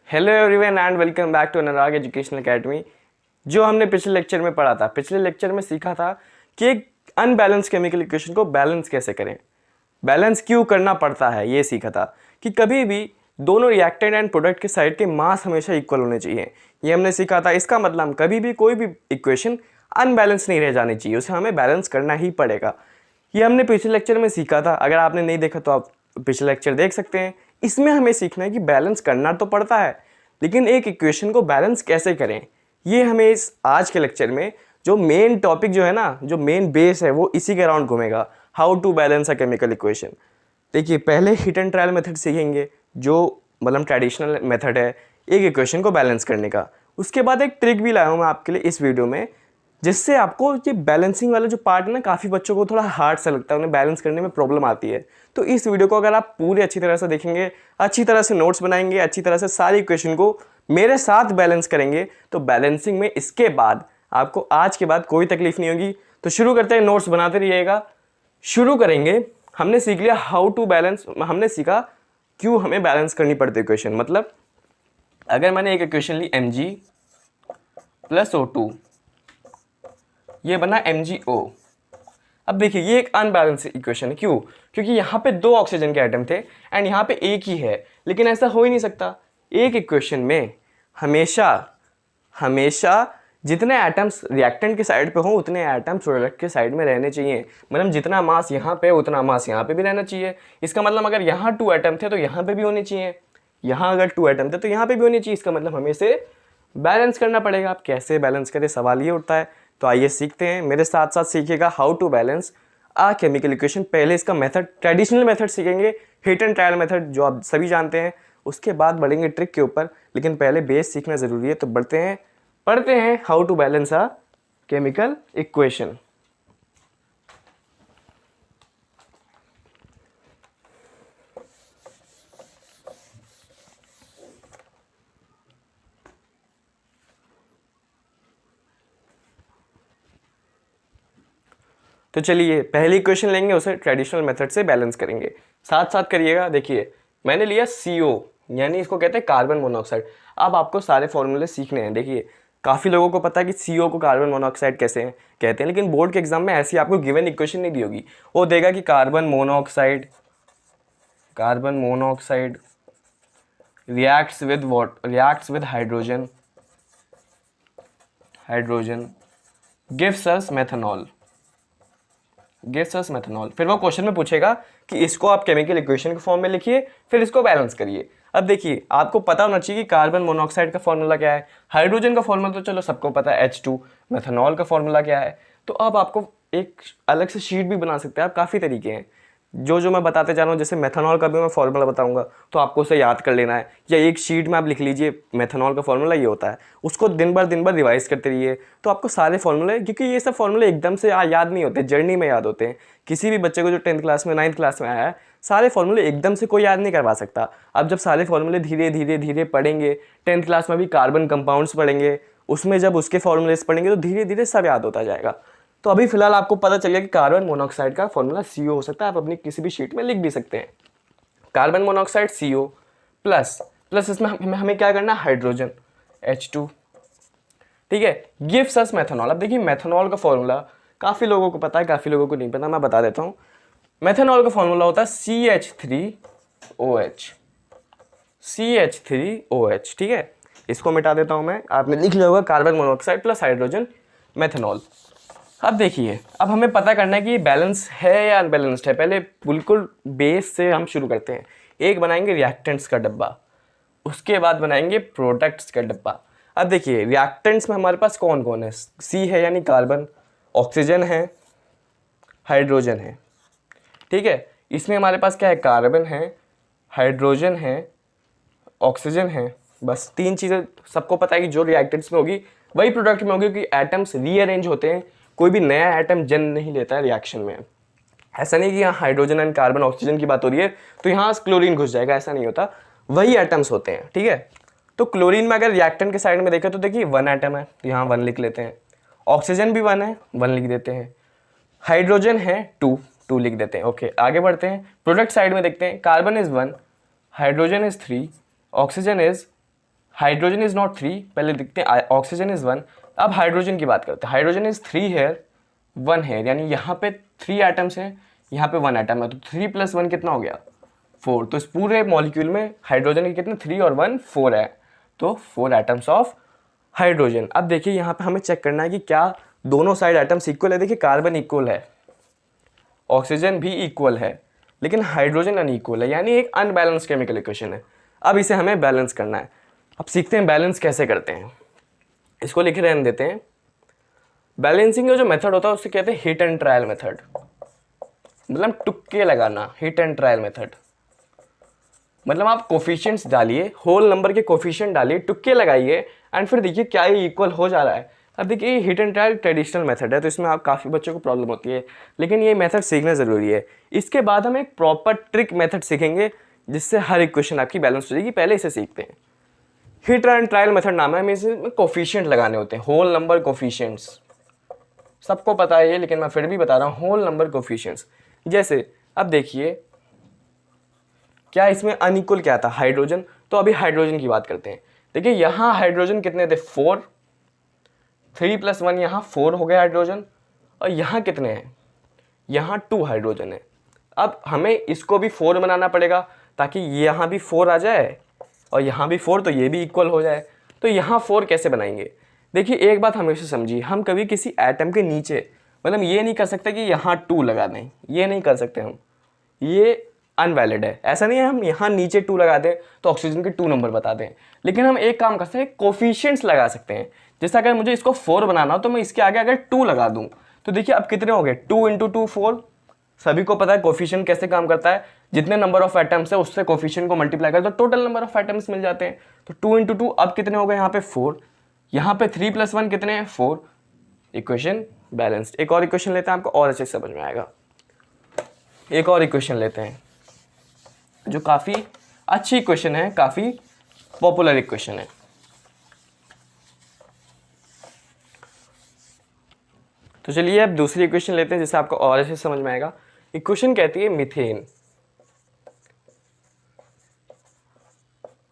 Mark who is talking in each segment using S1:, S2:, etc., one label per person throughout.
S1: Hello everyone and welcome back to Anurag educational academy. जो हमने पिछले लेक्चर में पढ़ा था, पिछले लेक्चर में सीखा था कि एक अनबैलेंस केमिकल इक्वेशन को बैलेंस कैसे करें, बैलेंस क्यों करना पड़ता है। ये सीखा था कि कभी भी दोनों रिएक्टेंट एंड प्रोडक्ट के साइड के मास हमेशा इक्वल होने चाहिए। ये हमने सीखा था। इसका मतलब कभी भी कोई भी इक्वेशन अनबैलेंस नहीं रह जानी चाहिए, उसे हमें बैलेंस करना ही पड़ेगा। ये हमने पिछले लेक्चर में सीखा था। अगर आपने नहीं देखा तो आप पिछले लेक्चर देख सकते हैं। इसमें हमें सीखना है कि बैलेंस करना तो पड़ता है, लेकिन एक इक्वेशन को बैलेंस कैसे करें। ये हमें इस आज के लेक्चर में जो मेन टॉपिक जो है ना, जो मेन बेस है, वो इसी के अराउंड घूमेगा। How to balance a chemical equation. देखिए, पहले हिट एंड ट्रायल मेथड सीखेंगे, जो मतलब ट्रेडिशनल मेथड है एक इक्वेशन को बैलेंस करने का। उसके बाद एक ट्रिक भी लाया हूँ मैं आपके लिए इस वीडियो में, जिससे आपको ये बैलेंसिंग वाला जो पार्ट है ना, काफ़ी बच्चों को थोड़ा हार्ड सा लगता है, उन्हें बैलेंस करने में प्रॉब्लम आती है। तो इस वीडियो को अगर आप पूरी अच्छी तरह से देखेंगे, अच्छी तरह से नोट्स बनाएंगे, अच्छी तरह से सारी इक्वेशन को मेरे साथ बैलेंस करेंगे, तो बैलेंसिंग में इसके बाद आपको आज के बाद कोई तकलीफ नहीं होगी। तो शुरू करते हैं, नोट्स बनाते रहिएगा। शुरू करेंगे। हमने सीख लिया हाउ टू बैलेंस, हमने सीखा क्यों हमें बैलेंस करनी पड़ती है इक्वेशन। मतलब अगर मैंने एक इक्वेशन ली Mg प्लस O2, ये बना MgO। अब देखिए, ये एक अनबैलेंस इक्वेशन है। क्यों? क्योंकि यहाँ पे दो ऑक्सीजन के एटम थे एंड यहाँ पे एक ही है, लेकिन ऐसा हो ही नहीं सकता। एक इक्वेशन में हमेशा हमेशा जितने एटम्स रिएक्टेंट के साइड पे हों, उतने एटम्स प्रोडक्ट के साइड में रहने चाहिए। मतलब जितना मास यहाँ पे, उतना मास यहाँ पे भी रहना चाहिए। इसका मतलब अगर यहाँ 2 एटम थे तो यहाँ पे भी होने चाहिए, यहाँ अगर 2 एटम थे तो यहाँ पे भी होने चाहिए। इसका मतलब हमें इसे बैलेंस करना पड़ेगा। आप कैसे बैलेंस करें, सवाल ये उठता है। तो आइए सीखते हैं, मेरे साथ साथ सीखिएगा how to balance a chemical equation. पहले इसका मेथड, ट्रेडिशनल मेथड सीखेंगे, हिट एंड ट्रायल मेथड जो आप सभी जानते हैं। उसके बाद बढ़ेंगे ट्रिक के ऊपर, लेकिन पहले बेस सीखना ज़रूरी है। तो पढ़ते हैं how to balance a chemical equation. तो चलिए पहली इक्वेशन लेंगे, उसे ट्रेडिशनल मेथड से बैलेंस करेंगे। साथ साथ करिएगा। देखिए, मैंने लिया CO, यानी इसको कहते हैं कार्बन मोनोऑक्साइड। अब आपको सारे फॉर्मूले सीखने हैं। देखिए, काफ़ी लोगों को पता है कि CO को कार्बन मोनोऑक्साइड कैसे कहते हैं, लेकिन बोर्ड के एग्जाम में ऐसी आपको गिवन इक्वेशन नहीं दी होगी। वो देगा कि carbon monoxide reacts with hydrogen gives us methanol. फिर वो क्वेश्चन में पूछेगा कि इसको आप केमिकल इक्वेशन के फॉर्म में लिखिए, फिर इसको बैलेंस करिए। अब देखिए, आपको पता होना चाहिए कि कार्बन मोनोऑक्साइड का फॉर्मूला क्या है, हाइड्रोजन का फॉर्मूला तो चलो सबको पता है H2, मेथनॉल का फॉर्मूला क्या है। तो अब आपको एक अलग से शीट भी बना सकते हैं आप। काफ़ी तरीके हैं जो मैं बताते जा रहा हूँ। जैसे मेथनॉल का भी मैं फॉर्मूला बताऊंगा, तो आपको उसे याद कर लेना है, या एक शीट में आप लिख लीजिए मेथनॉल का फॉर्मूला ये होता है। उसको दिन भर रिवाइज करते रहिए, तो आपको सारे फॉर्मूले, क्योंकि ये सब फॉर्मूले एकदम से याद नहीं होते, जर्नी में याद होते हैं। किसी भी बच्चे को जो 10th क्लास में 9th क्लास में आया है, सारे फॉर्मूले एकदम से कोई याद नहीं करवा सकता। अब जब सारे फॉर्मूले धीरे धीरे पढ़ेंगे, 10th क्लास में भी कार्बन कंपाउंड्स पढ़ेंगे, उसमें जब उसके फॉर्मूलेस पढ़ेंगे तो धीरे धीरे सब याद होता जाएगा। तो अभी फिलहाल आपको पता चल गया कि कार्बन मोनोऑक्साइड का फॉर्मूला CO हो सकता है। आप अपनी किसी भी शीट में लिख भी सकते हैं, कार्बन मोनोऑक्साइड CO प्लस इसमें हमें क्या करना है, हाइड्रोजन H2। ठीक है, गिव्स अस मेथनॉल। अब देखिए, मेथनॉल का फॉर्मूला काफ़ी लोगों को पता है, काफ़ी लोगों को नहीं पता, मैं बता देता हूँ। मेथनॉल का फॉर्मूला होता है CH3OH। ठीक है, इसको मिटा देता हूँ मैं, आपने लिख लिया होगा carbon monoxide plus hydrogen methanol. अब देखिए, अब हमें पता करना है कि ये बैलेंस है या अनबैलेंस्ड है। पहले बिल्कुल बेस से हम शुरू करते हैं। एक बनाएंगे रिएक्टेंट्स का डब्बा, उसके बाद बनाएंगे प्रोडक्ट्स का डब्बा। अब देखिए, रिएक्टेंट्स में हमारे पास कौन कौन है, C है यानी कार्बन, ऑक्सीजन है, हाइड्रोजन है। ठीक है, इसमें हमारे पास क्या है, कार्बन है, हाइड्रोजन है, ऑक्सीजन है। बस 3 चीज़ें सबको पता है कि जो रिएक्टेंट्स में होगी वही प्रोडक्ट में होगी, क्योंकि एटम्स रीअरेंज होते हैं। कोई भी नया एटम जन्म नहीं लेता है रिएक्शन में। ऐसा नहीं कि यहाँ हाइड्रोजन एंड कार्बन ऑक्सीजन की बात हो रही है तो यहाँ क्लोरीन घुस जाएगा, ऐसा नहीं होता। वही एटम्स होते हैं। ठीक है, तो क्लोरीन में अगर रिएक्टेंट के साइड में देखें तो देखिए 1 एटम है, तो यहाँ 1 लिख लेते हैं। ऑक्सीजन भी 1 है, 1 लिख देते हैं। हाइड्रोजन है 2 लिख देते हैं। ओके, आगे बढ़ते हैं। प्रोडक्ट साइड में देखते हैं, carbon is 1, hydrogen is 3, oxygen is hydrogen is not 3, पहले लिखते हैं ऑक्सीजन इज 1। अब हाइड्रोजन की बात करते हैं, हाइड्रोजन इज 3 हेयर 1 हेयर, यानी यहाँ पे 3 एटम्स हैं, यहाँ पे 1 एटम है, तो 3 + 1 कितना हो गया 4। तो इस पूरे मॉलिक्यूल में हाइड्रोजन के कितने 3 और 1 4 है, तो 4 एटम्स ऑफ हाइड्रोजन। अब देखिए यहाँ पे हमें चेक करना है कि क्या दोनों साइड एटम्स इक्वल है। देखिए कार्बन इक्वल है, ऑक्सीजन भी इक्वल है, लेकिन हाइड्रोजन अनइक्वल है, यानी एक अनबैलेंस केमिकल इक्वेशन है। अब इसे हमें बैलेंस करना है। अब सीखते हैं बैलेंस कैसे करते हैं, इसको लिखे रहने देते हैं। बैलेंसिंग का जो मेथड होता है उससे कहते हैं हिट एंड ट्रायल मेथड, मतलब तुक्के लगाना, हिट एंड ट्रायल मेथड। मतलब आप कोफिशिएंट्स डालिए, होल नंबर के कोफिशिएंट डालिए, तुक्के लगाइए एंड फिर देखिए क्या ये इक्वल हो जा रहा है। अब देखिए ये hit and trial traditional method है, तो इसमें आप काफ़ी बच्चों को प्रॉब्लम होती है, लेकिन ये मेथड सीखना ज़रूरी है। इसके बाद हम एक प्रॉपर ट्रिक मेथड सीखेंगे जिससे हर इक्वेशन आपकी बैलेंस हो जाएगी। पहले इसे सीखते हैं। हिट एंड ट्रायल मेथड नाम है, हमें इसमें कोफिशिएंट लगाने होते हैं, होल नंबर कोफिशिएंट्स। सबको पता है ये, लेकिन मैं फिर भी बता रहा हूँ, होल नंबर कोफिशिएंट्स। जैसे अब देखिए क्या इसमें अनइक्वल क्या था, हाइड्रोजन, तो अभी हाइड्रोजन की बात करते हैं। देखिए यहाँ हाइड्रोजन कितने थे 4, 3 + 1 यहाँ 4 हो गया हाइड्रोजन, और यहाँ कितने हैं, यहाँ 2 हाइड्रोजन है। अब हमें इसको भी 4 बनाना पड़ेगा ताकि यहाँ भी 4 आ जाए और यहाँ भी 4, तो ये भी इक्वल हो जाए। तो यहाँ 4 कैसे बनाएंगे। देखिए एक बात हमेशा समझिए, हम कभी किसी एटम के नीचे, मतलब ये नहीं कर सकते कि यहाँ 2 लगा दें, ये नहीं कर सकते हम, ये अनवैलिड है। ऐसा नहीं है हम यहाँ नीचे 2 लगा दें तो ऑक्सीजन के 2 नंबर बता दें, लेकिन हम एक काम कर सकते हैं, कोफिशिएंट्स लगा सकते हैं। जैसे अगर मुझे इसको 4 बनाना हो तो मैं इसके आगे अगर 2 लगा दूं तो देखिए अब कितने हो गए, 2 × 2 4। सभी को पता है कोफिशिएंट कैसे काम करता है, जितने नंबर ऑफ एटम्स है उससे कोफिशिएंट को मल्टीप्लाई कर तो टोटल नंबर ऑफ एटम्स मिल जाते हैं। तो 2 × 2 अब कितने हो गए, यहाँ पे 4, यहाँ पे 3 + 1 कितने हैं 4। Equation balanced. एक और इक्वेशन लेते हैं, आपको और अच्छे से समझ में आएगा। एक और इक्वेशन लेते हैं जो काफ़ी अच्छी इक्वेशन है, काफ़ी पॉपुलर इक्वेशन है। तो चलिए अब दूसरी इक्वेशन लेते हैं जिससे आपको और अच्छे से समझ में आएगा। इक्वेशन कहती है methane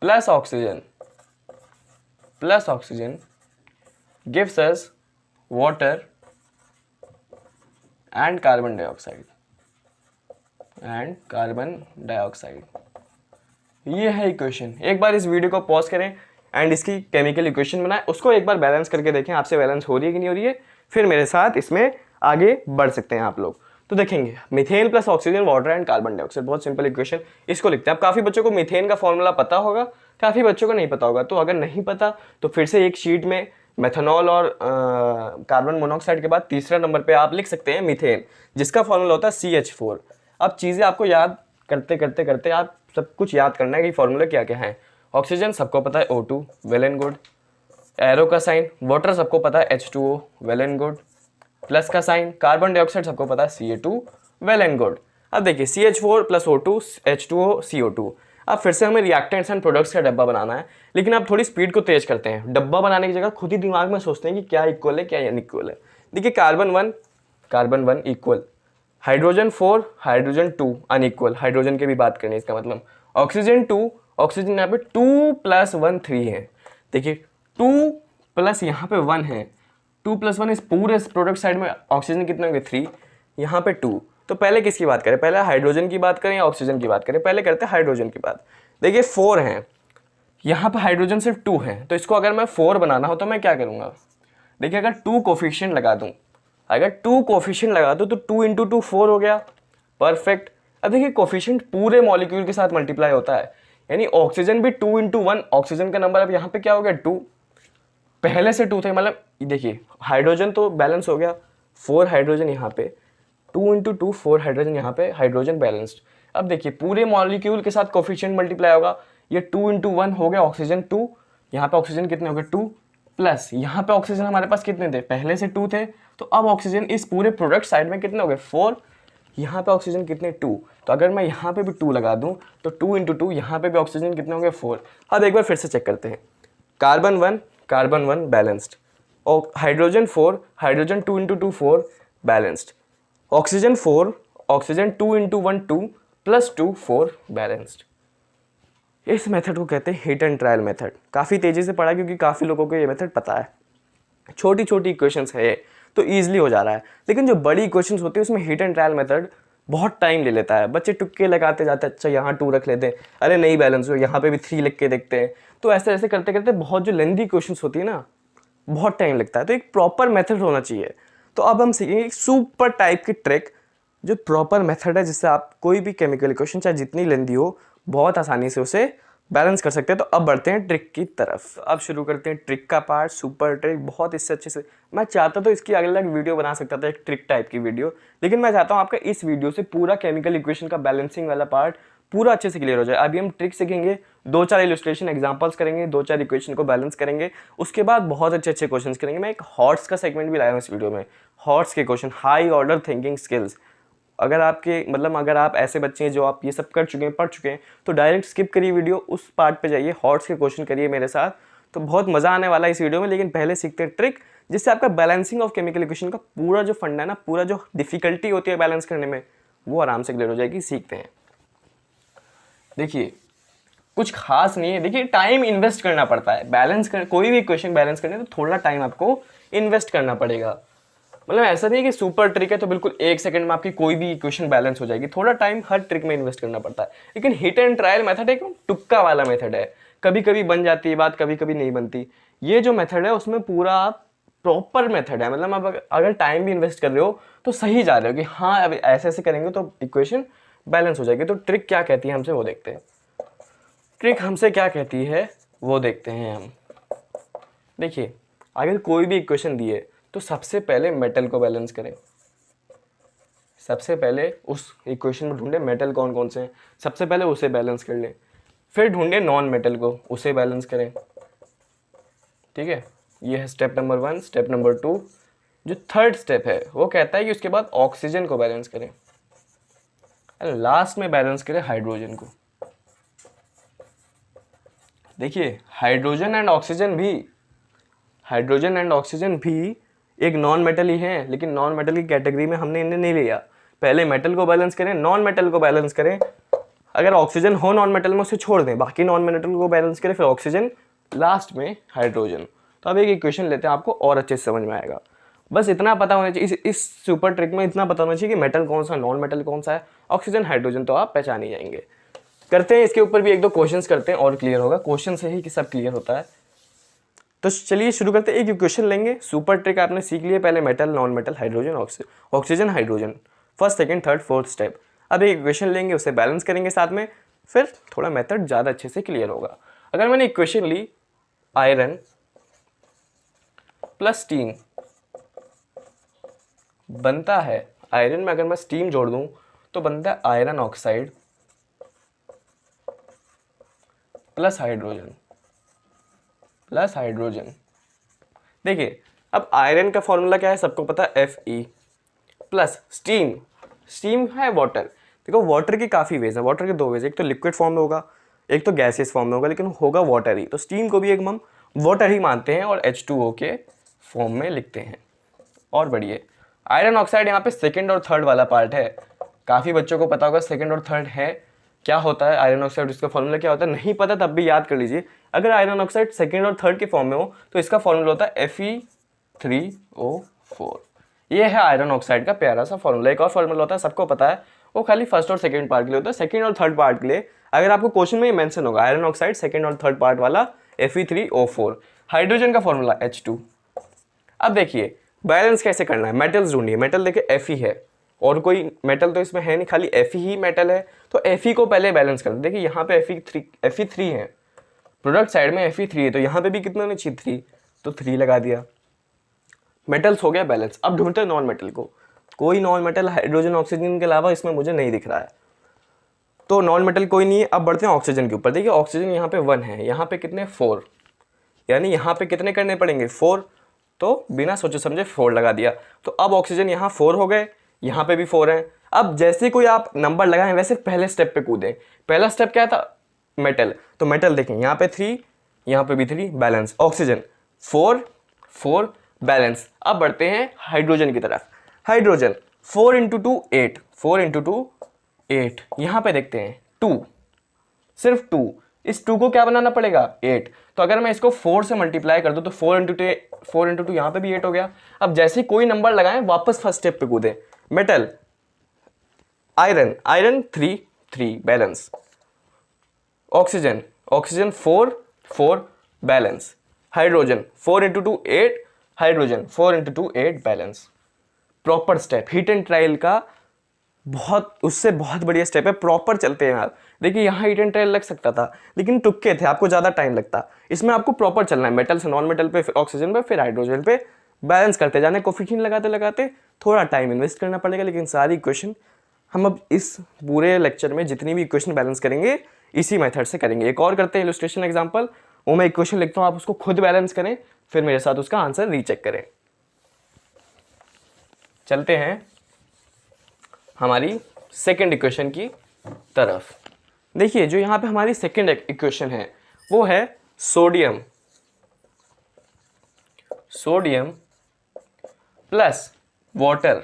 S1: plus oxygen gives us water and carbon dioxide. ये है इक्वेशन। एक बार इस वीडियो को पॉज करें एंड इसकी केमिकल इक्वेशन बनाएं, उसको एक बार बैलेंस करके देखें आपसे बैलेंस हो रही है कि नहीं हो रही है, फिर मेरे साथ इसमें आगे बढ़ सकते हैं आप लोग। तो देखेंगे methane plus oxygen water and carbon dioxide, बहुत सिंपल इक्वेशन। इसको लिखते हैं। अब काफ़ी बच्चों को मीथेन का फॉर्मूला पता होगा, काफ़ी बच्चों को नहीं पता होगा, तो अगर नहीं पता तो फिर से एक शीट में मेथनॉल और कार्बन मोनोऑक्साइड के बाद तीसरा नंबर पे आप लिख सकते हैं मीथेन, जिसका फॉर्मूला होता है CH4। अब चीज़ें आपको याद करते करते करते आप सब कुछ याद करना है कि फॉर्मूला क्या क्या है। ऑक्सीजन सबको पता है O2, well and good. Arrow का साइन, वाटर सबको पता है H2O, well and good. Plus का साइन, कार्बन डाइऑक्साइड सबको पता है CA2, वेल एंड गुड। अब देखिए CH4 + O2 H2O CO2। अब फिर से हमें रिएक्टेंट्स एंड प्रोडक्ट्स का डब्बा बनाना है, लेकिन अब थोड़ी स्पीड को तेज करते हैं। डब्बा बनाने की जगह खुद ही दिमाग में सोचते हैं कि क्या इक्वल है क्या अनइक्वल है। देखिए carbon 1 equal, hydrogen 4 hydrogen 2 unequal, hydrogen की भी बात करें इसका मतलब। ऑक्सीजन 2 ऑक्सीजन यहाँ पे 2 + 1 3 है। देखिए 2 प्लस यहाँ पे 1 है, 2 + 1 इस पूरे प्रोडक्ट साइड में ऑक्सीजन कितने होंगे 3, यहाँ पे 2। तो पहले किसकी बात करें, पहले हाइड्रोजन की बात करें या ऑक्सीजन की बात करें, पहले करते हैं हाइड्रोजन की बात। देखिए 4 हैं, यहाँ पे हाइड्रोजन सिर्फ 2 है, तो इसको अगर मैं 4 बनाना हो तो मैं क्या करूँगा। देखिए अगर 2 कोफिशिएंट लगा दूँ, अगर 2 कोफिशिएंट लगा दूँ तो 2 × 2 4 हो गया, परफेक्ट। अब देखिए कोफिशिएंट पूरे मॉलिक्यूल के साथ मल्टीप्लाई होता है, यानी ऑक्सीजन भी 2 × 1, ऑक्सीजन का नंबर अब यहाँ पे क्या हो गया 2, पहले से 2 थे, मतलब देखिए हाइड्रोजन तो बैलेंस हो गया, 4 हाइड्रोजन यहाँ पे, 2 × 2 4 हाइड्रोजन यहाँ पे, हाइड्रोजन बैलेंस्ड। अब देखिए पूरे मॉलिक्यूल के साथ कोफिशिएंट मल्टीप्लाई होगा, ये 2 × 1 हो गया ऑक्सीजन 2, यहाँ पे ऑक्सीजन कितने हो गए 2, प्लस यहाँ पे ऑक्सीजन हमारे पास कितने थे, पहले से 2 थे, तो अब ऑक्सीजन इस पूरे प्रोडक्ट साइड में कितने हो गए 4, यहाँ पे ऑक्सीजन कितने 2, तो अगर मैं यहाँ पे भी 2 लगा दूँ तो 2 × 2 यहाँ पे भी ऑक्सीजन कितने होंगे 4। अब एक बार फिर से चेक करते हैं, कार्बन 1 बैलेंस्ड, और hydrogen 4 hydrogen 2 × 2 4 balanced, oxygen 4 oxygen 2 × 1 2 + 2 4 balanced. इस मेथड को कहते हैं हिट एंड ट्रायल मेथड। काफ़ी तेज़ी से पढ़ा क्योंकि काफ़ी लोगों को ये मेथड पता है। छोटी छोटी इक्वेशंस है तो ईजिली हो जा रहा है, लेकिन जो बड़ी इक्वेशंस होती है उसमें हिट एंड ट्रायल मेथड बहुत टाइम ले लेता है। बच्चे तुक्के लगाते जाते हैं, अच्छा यहाँ 2 रख लेते हैं, अरे नहीं बैलेंस हो, यहाँ पे भी 3 लिख के देखते हैं। तो ऐसे ऐसे करते करते बहुत जो लेंदी इक्वेशंस होती है ना, बहुत टाइम लगता है। तो एक प्रॉपर मेथड होना चाहिए। तो अब हम सीखेंगे सुपर टाइप की ट्रिक, जो प्रॉपर मेथड है जिससे आप कोई भी केमिकल इक्वेशन चाहे जितनी लेंदी हो बहुत आसानी से उसे बैलेंस कर सकते हैं। तो अब बढ़ते हैं ट्रिक की तरफ। अब शुरू करते हैं ट्रिक का पार्ट, सुपर ट्रिक। बहुत इससे अच्छे से मैं चाहता तो इसकी अलग अलग वीडियो बना सकता था, एक ट्रिक टाइप की वीडियो, लेकिन मैं चाहता हूँ आपका इस वीडियो से पूरा केमिकल इक्वेशन का बैलेंसिंग वाला पार्ट पूरा अच्छे से क्लियर हो जाए। अभी हम ट्रिक सीखेंगे, 2-4 इलस्ट्रेशन एग्जांपल्स करेंगे, 2-4 इक्वेशन को बैलेंस करेंगे, उसके बाद बहुत अच्छे अच्छे क्वेश्चन करेंगे। मैं एक हॉट्स का सेगमेंट भी लाया हूँ इस वीडियो में, हॉट्स के question, high order thinking skills. अगर आपके अगर आप ऐसे बच्चे हैं जो आप ये सब कर चुके हैं, पढ़ चुके हैं, तो डायरेक्ट स्किप करिए वीडियो, उस पार्ट पे जाइए, हॉट्स के क्वेश्चन करिए मेरे साथ, तो बहुत मज़ा आने वाला है इस वीडियो में। लेकिन पहले सीखते हैं ट्रिक, जिससे आपका बैलेंसिंग ऑफ केमिकल इक्वेशन का पूरा जो फंडा है ना, पूरा जो डिफिकल्टी होती है बैलेंस करने में, वो आराम से क्लियर हो जाएगी। सीखते हैं। देखिए कुछ खास नहीं है, देखिए टाइम इन्वेस्ट करना पड़ता है बैलेंस कर, कोई भी इक्वेशन बैलेंस करने तो थोड़ा टाइम आपको इन्वेस्ट करना पड़ेगा। ऐसा नहीं है कि सुपर ट्रिक है तो बिल्कुल 1 सेकंड में आपकी कोई भी इक्वेशन बैलेंस हो जाएगी। थोड़ा टाइम हर ट्रिक में इन्वेस्ट करना पड़ता है। लेकिन हिट एंड ट्रायल मेथड एक तुक्का वाला मेथड है, कभी कभी बन जाती है बात, कभी कभी नहीं बनती। ये जो मेथड है उसमें पूरा प्रॉपर मेथड है, आप अगर टाइम भी इन्वेस्ट कर रहे हो तो सही जा रहे हो कि हाँ अब ऐसे ऐसे करेंगे तो इक्वेशन बैलेंस हो जाएगी। तो ट्रिक क्या कहती है हमसे वो देखते हैं। ट्रिक हमसे क्या कहती है वो देखते हैं हम। देखिए अगर कोई भी इक्वेशन दी है तो सबसे पहले मेटल को बैलेंस करें। सबसे पहले उस इक्वेशन में ढूंढे मेटल कौन कौन से हैं, सबसे पहले उसे बैलेंस कर लें। फिर ढूंढे नॉन मेटल को, उसे बैलेंस करें। ठीक है, ये है स्टेप नंबर 1। स्टेप नंबर 2, जो थर्ड स्टेप है वो कहता है कि उसके बाद ऑक्सीजन को बैलेंस करें, लास्ट में बैलेंस करें हाइड्रोजन को। देखिए हाइड्रोजन एंड ऑक्सीजन भी एक नॉन मेटल ही है, लेकिन नॉन मेटल की कैटेगरी में हमने इन्हें नहीं लिया। पहले मेटल को बैलेंस करें, नॉन मेटल को बैलेंस करें। अगर ऑक्सीजन हो नॉन मेटल में उसे छोड़ दें, बाकी नॉन मेटल को बैलेंस करें, फिर ऑक्सीजन, लास्ट में हाइड्रोजन। तो अब एक इक्वेशन लेते हैं, आपको और अच्छे से समझ में आएगा। बस इतना पता होना चाहिए, इस सुपर ट्रिक में इतना पता होना चाहिए कि मेटल कौन सा, नॉन मेटल कौन सा है, ऑक्सीजन हाइड्रोजन तो आप पहचान ही जाएंगे। करते हैं इसके ऊपर भी 1-2 क्वेश्चंस करते हैं और क्लियर होगा। क्वेश्चन से ही कि सब क्लियर होता है। तो चलिए शुरू करते हैं। एक इक्वेशन लेंगे, सुपर ट्रिक आपने सीख लिया, पहले metal, non metal, hydrogen, oxygen, hydrogen, first second third fourth step. अब एक इक्वेशन लेंगे, उसे बैलेंस करेंगे साथ में, फिर थोड़ा मेथड ज़्यादा अच्छे से क्लियर होगा। अगर मैंने इक्वेशन ली आयरन प्लस स्टीम, बनता है आयरन में अगर मैं स्टीम जोड़ दूं तो बनता है आयरन ऑक्साइड प्लस हाइड्रोजन। देखिए अब आयरन का फॉर्मूला क्या है, सबको पता है, Fe प्लस स्टीम है वाटर। देखो वाटर की काफ़ी वेज है, वाटर के 2 वेज, एक तो लिक्विड फॉर्म में होगा, एक तो गैसियस फॉर्म में होगा, लेकिन होगा वाटर ही। तो स्टीम को भी एक हम वाटर ही मानते हैं और H2O के फॉर्म में लिखते हैं। और बढ़िए, आयरन ऑक्साइड यहाँ पे सेकेंड और थर्ड वाला पार्ट है। काफ़ी बच्चों को पता होगा सेकेंड और थर्ड है क्या होता है आयरन ऑक्साइड, इसका फॉर्मूला क्या होता है, नहीं पता तब भी याद कर लीजिए। अगर आयरन ऑक्साइड सेकेंड और थर्ड के फॉर्म में हो तो इसका फॉर्मूला होता है Fe3O4। ये है आयरन ऑक्साइड का प्यारा सा फॉर्मूला। एक और फॉर्मूला होता है, सबको पता है, वो खाली फर्स्ट और सेकंड पार्ट के लिए होता है। सेकंड और थर्ड पार्ट के लिए अगर आपको क्वेश्चन में ये मेंशन होगा आयरन ऑक्साइड सेकंड और थर्ड पार्ट वाला Fe3O4। हाइड्रोजन का फॉर्मूला H2। अब देखिए बैलेंस कैसे करना है, मेटल्स ढूंढिए। मेटल देखिए Fe है और कोई मेटल तो इसमें है नहीं, खाली Fe ही मेटल है। तो Fe को पहले बैलेंस कर दो। देखिए यहाँ पे Fe3 है, प्रोडक्ट साइड में Fe3 है, तो यहाँ पे भी कितना होना चाहिए 3, तो 3 लगा दिया। मेटल्स हो गया बैलेंस। अब ढूंढते हैं नॉन मेटल को। कोई नॉन मेटल हाइड्रोजन ऑक्सीजन के अलावा इसमें मुझे नहीं दिख रहा है, तो नॉन मेटल कोई नहीं है। अब बढ़ते हैं ऑक्सीजन के ऊपर। देखिए ऑक्सीजन यहाँ पे 1 है, यहाँ पे कितने 4, यानी यहाँ पे कितने करने पड़ेंगे 4, तो बिना सोचे समझे 4 लगा दिया। तो अब ऑक्सीजन यहाँ 4 हो गए, यहाँ पे भी 4 है। अब जैसे कोई आप नंबर लगाएं वैसे पहले स्टेप पे कूदें। पहला स्टेप क्या था, मेटल, तो मेटल देखें यहाँ पे 3, यहाँ पे भी 3, बैलेंस। Oxygen 4 balance. अब बढ़ते हैं हाइड्रोजन की तरफ। हाइड्रोजन 4 × 2 8, 4 × 2 8, यहाँ पे देखते हैं 2, सिर्फ 2, इस 2 को क्या बनाना पड़ेगा 8। तो अगर मैं इसको 4 से मल्टीप्लाई कर दूं तो 4 इंटू 2 यहाँ पे भी 8 हो गया। अब जैसे ही कोई नंबर लगाएं वापस फर्स्ट स्टेप पे कूदें। Metal, iron 3 balance, oxygen 4 balance, hydrogen 4 into 2 8, hydrogen 4 into 2 8 balance. Proper step hit and trial का उससे बहुत बढ़िया स्टेप है। प्रॉपर चलते हैं आप। देखिए यहाँ हीट एंड ट्रायल लग सकता था लेकिन तुक्के थे, आपको ज़्यादा टाइम लगता। इसमें आपको प्रॉपर चलना है, मेटल से नॉन मेटल पे, फिर ऑक्सीजन पे, फिर हाइड्रोजन पे, बैलेंस करते जाने। कोफिशिएंट लगाते लगाते थोड़ा टाइम इन्वेस्ट करना पड़ेगा, लेकिन सारी इक्वेशन हम अब इस पूरे लेक्चर में जितनी भी इक्वेशन बैलेंस करेंगे इसी मेथड से करेंगे। एक और करते हैं इलस्ट्रेशन एग्जाम्पल, वो मैं इक्वेशन लिखता हूँ, आप उसको खुद बैलेंस करें, फिर मेरे साथ उसका आंसर रीचेक करें। चलते हैं हमारी सेकेंड इक्वेशन की तरफ। देखिए जो यहाँ पे हमारी सेकेंड इक्वेशन है वो है sodium plus water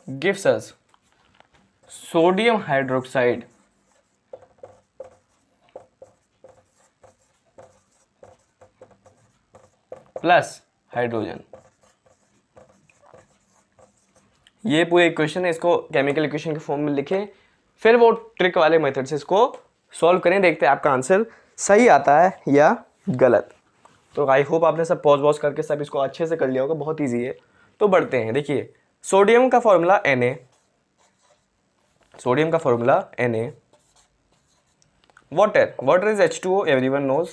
S1: gives us sodium hydroxide plus hydrogen. ये पूरी इक्वेशन है, इसको केमिकल इक्वेशन के फॉर्म में लिखें, फिर वो ट्रिक वाले मेथड से इसको सॉल्व करें, देखते हैं आपका आंसर सही आता है या गलत। तो आई होप आपने सब पॉज करके सब इसको अच्छे से कर लिया होगा, बहुत ईजी है। तो बढ़ते हैं। देखिए सोडियम का formula Na, water is H2O, everyone knows.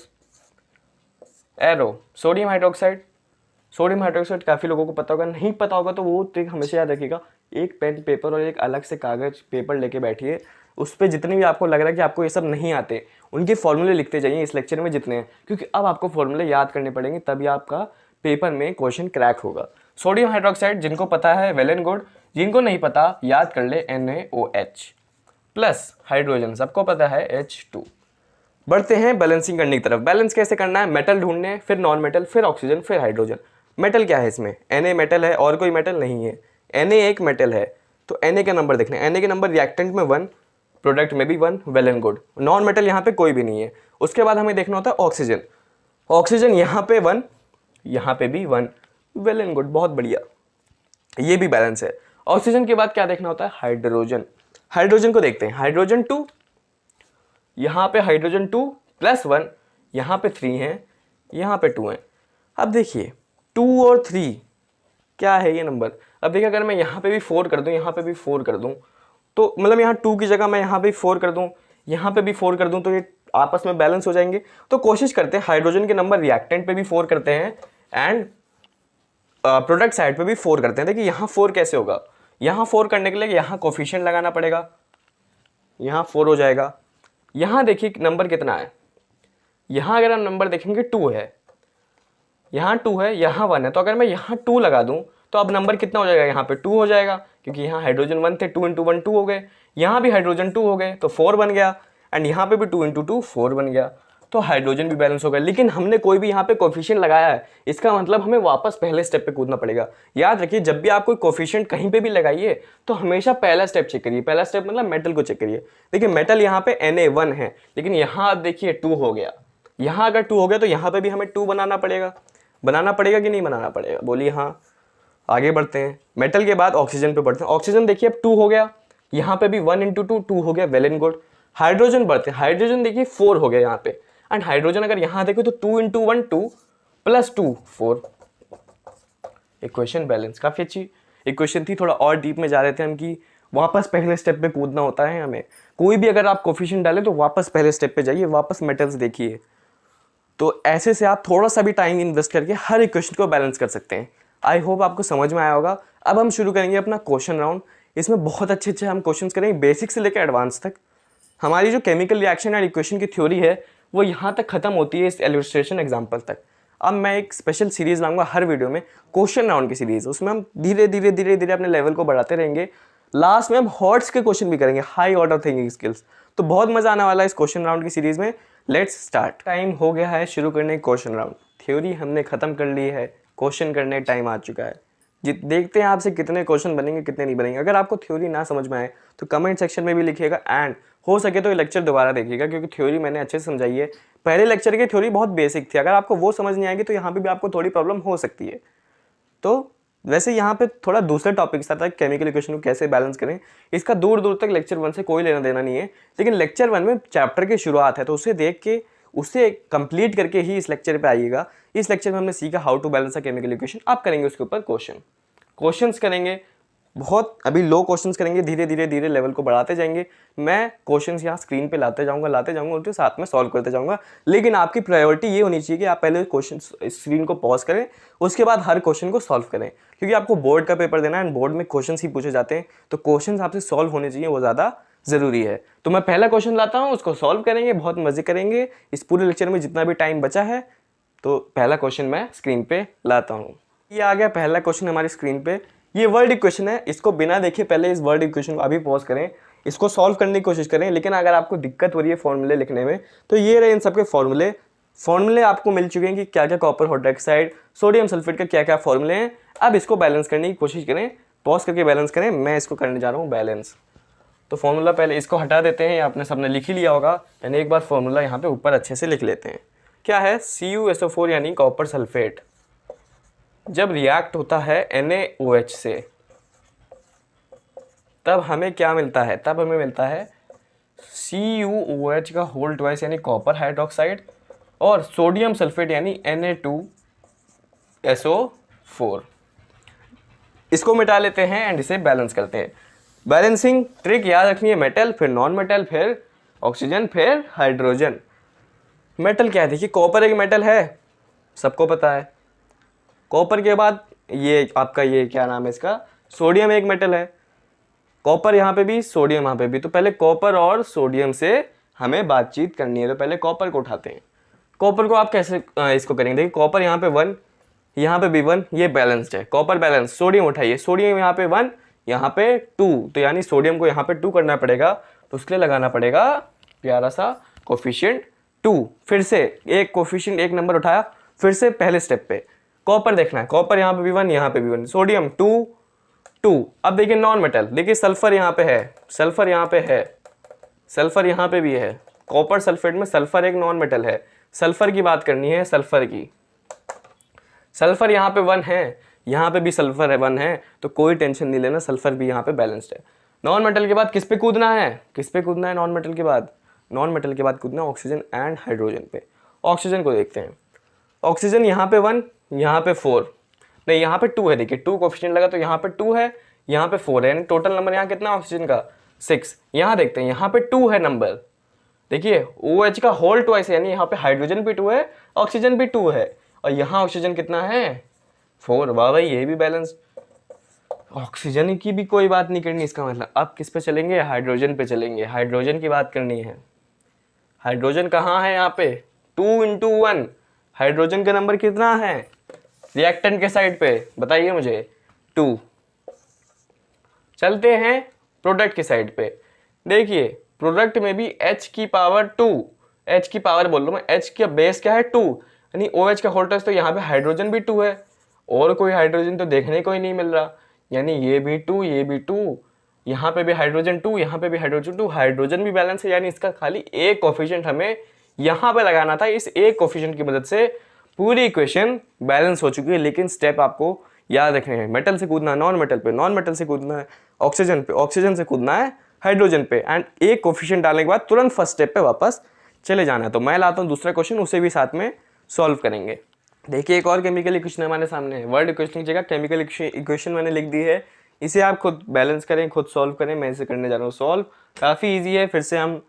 S1: Arrow sodium hydroxide काफ़ी लोगों को पता होगा, नहीं पता होगा तो वो ट्रिक हमेशा याद रखिएगा। एक पेन पेपर और एक अलग से कागज पेपर लेके बैठिए, उस पर जितने भी आपको लग रहा है कि आपको ये सब नहीं आते उनके फॉर्मूले लिखते जाइए इस लेक्चर में जितने हैं, क्योंकि अब आपको फॉर्मूले याद करने पड़ेंगे, तभी आपका पेपर में क्वेश्चन क्रैक होगा। सोडियम हाइड्रोक्साइड जिनको पता है वेल एंड गुड, जिनको नहीं पता याद कर ले NaOH प्लस हाइड्रोजन सबको पता है H2। बढ़ते हैं बैलेंसिंग करने की तरफ। बैलेंस कैसे करना है, मेटल ढूंढने, फिर नॉन मेटल, फिर ऑक्सीजन, फिर हाइड्रोजन। मेटल क्या है इसमें, Na मेटल है और कोई मेटल नहीं है। Na एक मेटल है तो Na का नंबर देखना है, Na के नंबर रिएक्टेंट में 1, प्रोडक्ट में भी 1, well and good. Non metal यहाँ पे कोई भी नहीं है। उसके बाद हमें देखना होता है ऑक्सीजन यहाँ पे 1, यहाँ पे भी 1, वेल एंड गुड, बहुत बढ़िया, ये भी बैलेंस है। ऑक्सीजन के बाद क्या देखना होता है, हाइड्रोजन को देखते हैं। हाइड्रोजन 2, यहाँ पे हाइड्रोजन 2 प्लस 1, यहाँ पे 3 है, यहाँ पे 2 है। अब देखिए 2 और 3 क्या है ये नंबर। अब देखिए अगर मैं यहाँ पे भी 4 कर दूँ, यहाँ पे भी 4 कर दूँ, तो मतलब यहाँ 2 की जगह मैं यहाँ पे 4 कर दूँ, यहाँ पे भी 4 कर दूँ, तो ये आपस में बैलेंस हो जाएंगे। तो कोशिश करते हैं हाइड्रोजन के नंबर रिएक्टेंट पे भी 4 करते हैं एंड प्रोडक्ट साइड पे भी 4 करते हैं। देखिए यहाँ 4 कैसे होगा, यहाँ 4 करने के लिए यहाँ कोफिशिएंट लगाना पड़ेगा, यहाँ 4 हो जाएगा। यहाँ देखिए नंबर कितना है, यहाँ अगर हम नंबर देखेंगे 2 है, यहाँ 2 है, यहाँ 1 है, तो अगर मैं यहाँ 2 लगा दूँ तो अब नंबर कितना हो जाएगा, यहाँ पे 2 हो जाएगा, क्योंकि यहाँ हाइड्रोजन 1 थे, 2 इंटू 1 2 हो गए, यहाँ भी हाइड्रोजन 2 हो गए तो 4 बन गया, एंड यहाँ पे भी 2 इंटू 2 4 बन गया, तो हाइड्रोजन भी बैलेंस हो गया। लेकिन हमने कोई भी यहाँ पे कोफिशिएंट लगाया है, इसका मतलब हमें वापस पहले स्टेप पे कूदना पड़ेगा। याद रखिए जब भी आप कोई कोफिशिएंट कहीं पे भी लगाइए तो हमेशा पहला स्टेप चेक करिए। पहला स्टेप मतलब मेटल को चेक करिए। देखिए मेटल यहाँ पे Na1 है, लेकिन यहाँ देखिए 2 हो गया, यहाँ अगर 2 हो गया तो यहाँ पे भी हमें 2 बनाना पड़ेगा कि नहीं बनाना पड़ेगा, बोलिए हाँ। आगे बढ़ते हैं, मेटल के बाद ऑक्सीजन पे बढ़ते हैं। ऑक्सीजन देखिए अब 2 हो गया, यहाँ पे भी 1 इंटू 2 हो गया, वेल एंड गुड। हाइड्रोजन बढ़ते हैं, हाइड्रोजन देखिए 4 हो गया यहाँ पे, एंड हाइड्रोजन अगर यहाँ देखो तो 2 इंटू 1 2 प्लस 2 4। इक्वेशन बैलेंस, काफ़ी अच्छी इक्वेशन थी। थोड़ा और डीप में जा रहे थे हम कि वापस पहले स्टेप पे कूदना होता है हमें। कोई भी अगर आप कोफिशिएंट डालें तो वापस पहले स्टेप पे जाइए, वापस मेटल्स देखिए। तो ऐसे से आप थोड़ा सा भी टाइम इन्वेस्ट करके हर इक्वेशन को बैलेंस कर सकते हैं। आई होप आपको समझ में आया होगा। अब हम शुरू करेंगे अपना क्वेश्चन राउंड। इसमें बहुत अच्छे हम क्वेश्चंस करेंगे, बेसिक से लेकर एडवांस तक। हमारी जो केमिकल रिएक्शन एंड इक्वेशन की थ्योरी है वो यहाँ तक खत्म होती है, इस इलस्ट्रेशन एग्जाम्पल तक। अब मैं एक स्पेशल सीरीज़ लाऊंगा हर वीडियो में, क्वेश्चन राउंड की सीरीज़। उसमें हम धीरे धीरे अपने लेवल को बढ़ाते रहेंगे। लास्ट में हम हॉट्स के क्वेश्चन भी करेंगे, हाई ऑर्डर थिंकिंग स्किल्स। तो बहुत मज़ा आने वाला है इस क्वेश्चन राउंड की सीरीज़ में। Let's start. टाइम हो गया है शुरू करने क्वेश्चन राउंड। थ्योरी हमने ख़त्म कर ली है, क्वेश्चन करने टाइम आ चुका है। देखते हैं आपसे कितने क्वेश्चन बनेंगे कितने नहीं बनेंगे। अगर आपको थ्योरी ना समझ में आए तो कमेंट सेक्शन में भी लिखिएगा, एंड हो सके तो ये लेक्चर दोबारा देखिएगा, क्योंकि थ्योरी मैंने अच्छे से समझाई है। पहले लेक्चर की थ्योरी बहुत बेसिक थी, अगर आपको वो समझ नहीं आएगी तो यहाँ पे भी आपको थोड़ी प्रॉब्लम हो सकती है। तो वैसे यहाँ पे थोड़ा दूसरे टॉपिक आता है, केमिकल इक्वेशन को कैसे बैलेंस करें, इसका दूर दूर तक लेक्चर 1 से कोई लेना देना नहीं है। लेकिन लेक्चर 1 में चैप्टर की शुरुआत है, तो उसे देख के उसे कंप्लीट करके ही इस लेक्चर पे आइएगा। इस लेक्चर में हमने सीखा how to balance a chemical equation. आप करेंगे उसके ऊपर क्वेश्चंस करेंगे, बहुत अभी लो क्वेश्चंस करेंगे, धीरे धीरे धीरे लेवल को बढ़ाते जाएंगे। मैं क्वेश्चंस यहाँ स्क्रीन पे लाते जाऊंगा उनके साथ में सॉल्व करते जाऊंगा। लेकिन आपकी प्रायोरिटी ये होनी चाहिए कि आप पहले क्वेश्चन स्क्रीन को पॉज करें, उसके बाद हर क्वेश्चन को सॉल्व करें, क्योंकि आपको बोर्ड का पेपर देना है एंड बोर्ड में क्वेश्चन ही पूछे जाते हैं, तो क्वेश्चन आपसे सॉल्व होने चाहिए, वो ज़्यादा ज़रूरी है। तो मैं पहला क्वेश्चन लाता हूँ, उसको सॉल्व करेंगे, बहुत मज़े करेंगे। इस पूरे लेक्चर में जितना भी टाइम बचा है, तो पहला क्वेश्चन मैं स्क्रीन पे लाता हूँ। ये आ गया पहला क्वेश्चन हमारी स्क्रीन पे। ये वर्ड इक्वेशन है, इसको बिना देखे पहले इस वर्ड इक्वेशन को अभी पॉज करें, इसको सॉल्व करने की कोशिश करें। लेकिन अगर आपको दिक्कत हो रही है फॉर्मूले लिखने में, तो ये रहे इन सबके फॉर्मूले आपको मिल चुके हैं कि क्या क्या कॉपर हाइड्रोक्साइड, सोडियम सल्फेट का क्या क्या फॉर्मूले हैं। अब इसको बैलेंस करने की कोशिश करें, पॉज करके बैलेंस करें। मैं इसको करने जा रहा हूँ बैलेंस। तो फॉर्मूला पहले इसको हटा देते हैं, आपने सबने लिख ही लिया होगा, यानी एक बार फॉर्मूला यहाँ पे ऊपर अच्छे से लिख लेते हैं। क्या है? CuSO4 यानी कॉपर सल्फेट जब रिएक्ट होता है NaOH से, तब हमें क्या मिलता है? तब हमें मिलता है CuOH का होल ट्वाइस यानी कॉपर हाइड्रोक्साइड, और सोडियम सल्फेट यानी Na2SO4। इसको मिटा लेते हैं एंड इसे बैलेंस करते हैं। बैलेंसिंग ट्रिक याद रखनी है, मेटल फिर नॉन मेटल फिर ऑक्सीजन फिर हाइड्रोजन। मेटल क्या है? देखिए कॉपर एक मेटल है, सबको पता है। कॉपर के बाद ये आपका ये क्या नाम है इसका, सोडियम एक मेटल है। कॉपर यहाँ पे भी, सोडियम यहाँ पे भी। तो पहले कॉपर और सोडियम से हमें बातचीत करनी है, तो पहले कॉपर को उठाते हैं। कॉपर को आप कैसे इसको करेंगे? देखिए कॉपर यहाँ पे 1, यहाँ पे भी 1, ये बैलेंस्ड है, कॉपर बैलेंस। सोडियम उठाइए, सोडियम यहाँ पे 1, यहाँ पे 2, तो यानी सोडियम को यहाँ पे 2 करना पड़ेगा, तो उसके लिए लगाना पड़ेगा प्यारा सा कोफिशिएंट 2। फिर से एक कोफिशिएंट एक नंबर उठाया, फिर से पहले स्टेप पे कॉपर देखना है, कॉपर यहाँ पे भी 1, यहाँ पे भी 1, सोडियम 2 2। अब देखिए नॉन मेटल, देखिए सल्फर यहाँ पे है, सल्फर यहाँ पे है, सल्फर यहाँ पे भी है। कॉपर सल्फेट में सल्फर एक नॉन मेटल है, सल्फर की बात करनी है, सल्फर की। सल्फर यहाँ पे 1 है, यहाँ पे भी सल्फर है 1 है, तो कोई टेंशन नहीं लेना, सल्फर भी यहाँ पे बैलेंस्ड है। नॉन मेटल के बाद किस पे कूदना है? किस पे कूदना है नॉन मेटल के बाद? नॉन मेटल के बाद कूदना ऑक्सीजन एंड हाइड्रोजन पे। ऑक्सीजन को देखते हैं, ऑक्सीजन यहाँ पे 1, यहाँ पे 4, नहीं यहाँ पे 2 है। देखिए 2 कोफिशिएंट लगा तो यहाँ पे 2 है, यहाँ पे 4 है, यानी टोटल नंबर यहाँ कितना ऑक्सीजन का? 6। यहाँ देखते हैं, यहाँ पे 2 है नंबर। देखिए OH का होल ट्वाइस है, यानी यहाँ पे हाइड्रोजन भी 2 है, ऑक्सीजन भी 2 है, और यहाँ ऑक्सीजन कितना है? 4। वाह भाई, ये भी बैलेंस। ऑक्सीजन की भी कोई बात नहीं करनी, इसका मतलब अब किस पे चलेंगे? हाइड्रोजन पे चलेंगे, हाइड्रोजन की बात करनी है। हाइड्रोजन कहाँ है? यहाँ पे 2 × 1। हाइड्रोजन का नंबर कितना है रिएक्टेंट के साइड पे? बताइए मुझे। 2। चलते हैं प्रोडक्ट की साइड पे। देखिए प्रोडक्ट में भी H की पावर 2, H की पावर बोल रहा हूँ मैं, H का बेस क्या है? 2, यानी OH का होल ट्वाइस, तो यहाँ पे हाइड्रोजन भी 2 है, और कोई हाइड्रोजन तो देखने को ही नहीं मिल रहा, यानी ये भी 2, ये भी 2, यहाँ पे भी हाइड्रोजन 2, यहाँ पे भी हाइड्रोजन 2, हाइड्रोजन भी बैलेंस है, यानी इसका खाली एक कोफिशिएंट हमें यहाँ पे लगाना था। इस एक कोफिशिएंट की मदद से पूरी इक्वेशन बैलेंस हो चुकी है। लेकिन स्टेप आपको याद रखने हैं, मेटल से कूदना है नॉन मेटल पे, नॉन मेटल से कूदना है ऑक्सीजन पे, ऑक्सीजन से कूदना है हाइड्रोजन पे, एंड एक कोफिशिएंट डालने के बाद तुरंत फर्स्ट स्टेप पे वापस चले जाना है। तो मैं लाता हूँ दूसरा क्वेश्चन, उसे भी साथ में सॉल्व करेंगे। देखिए एक और केमिकल इक्वेशन हमारे सामने है, वर्ड इक्वेशन की जगह केमिकल इक्वेशन मैंने लिख दी है, इसे आप खुद बैलेंस करें, खुद सॉल्व करें। मैं इसे करने जा रहा हूँ सॉल्व, काफ़ी ईजी है। फिर से हम